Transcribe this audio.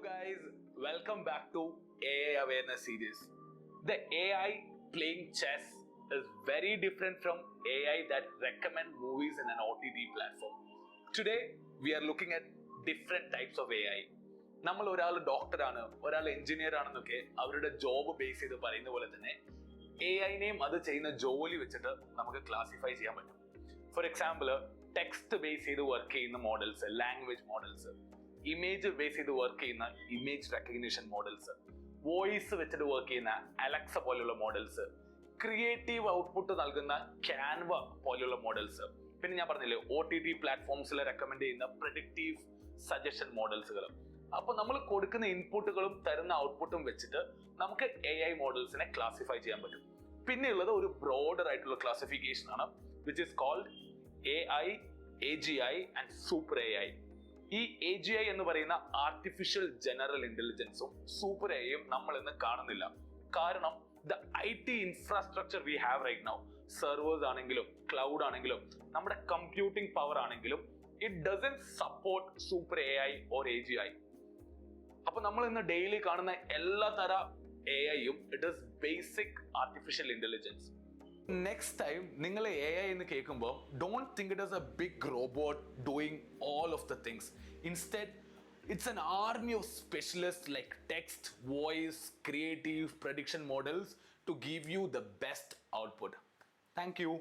guys, welcome back to AI Awareness Series. The AI playing chess is very different from AI that recommend movies in an OTT platform. Today, we are looking at different types of AI. നമ്മൾ ഒരാൾ ഡോക്ടറാണ്, ഒരാൾ engineer ആണെന്നൊക്കെ അവരുടെ job base ചെയ്ത് പറയുന്ന പോലെ തന്നെ AI-നെയും അത് ചെയ്യുന്ന ജോലി വെച്ചിട്ട് നമുക്ക് ക്ലാസിഫൈ ചെയ്യാൻ പറ്റും. ഫോർ എക്സാമ്പിൾ, ടെക്സ്റ്റ് ബേസ് ചെയ്ത് വർക്ക് ചെയ്യുന്ന models, language models, image base ചെയ്ത് വർക്ക് ചെയ്യുന്ന ഇമേജ് റെക്കഗ്നിഷൻ മോഡൽസ്, വോയിസ് വെച്ചിട്ട് വർക്ക് ചെയ്യുന്ന അലക്സ പോലെയുള്ള മോഡൽസ്, ക്രിയേറ്റീവ് ഔട്ട്പുട്ട് നൽകുന്ന ക്യാൻവ പോലെയുള്ള മോഡൽസ്, പിന്നെ ഞാൻ പറഞ്ഞില്ലേ OTT പ്ലാറ്റ്ഫോംസിൽ റെക്കമെൻഡ് ചെയ്യുന്ന പ്രെഡിക്റ്റീവ് സജഷൻ മോഡൽസുകൾ. അപ്പൊ നമ്മൾ കൊടുക്കുന്ന ഇൻപുട്ടുകളും തരുന്ന ഔട്ട്പുട്ടും വെച്ചിട്ട് നമുക്ക് AI മോഡൽസിനെ ക്ലാസിഫൈ ചെയ്യാൻ പറ്റും. പിന്നെയുള്ളത് ഒരു ബ്രോഡർ ആയിട്ടുള്ള ക്ലാസിഫിക്കേഷൻ ആണ്, which is called AI, AGI and super AI. ഈ AGI എന്ന് പറയുന്ന ആർട്ടിഫിഷ്യൽ ജനറൽ ഇന്റലിജൻസും സൂപ്പർ AI-യും നമ്മൾ ഇന്ന് കാണുന്നില്ല. കാരണം the IT infrastructure we have right now, servers ആണെങ്കിലും ക്ലൗഡ് ആണെങ്കിലും നമ്മുടെ കമ്പ്യൂട്ടിംഗ് പവർ ആണെങ്കിലും, it doesn't support super AI or AGI. അപ്പൊ നമ്മൾ ഇന്ന് ഡെയിലി കാണുന്ന എല്ലാ തര AI-യും it is basic artificial intelligence. Next time നിങ്ങൾ AI എന്ന് കേൾക്കുമ്പോൾ don't think it is A big robot doing all of the things. Instead it's an army of specialists like text, voice, creative, prediction models to give you the best output. Thank you.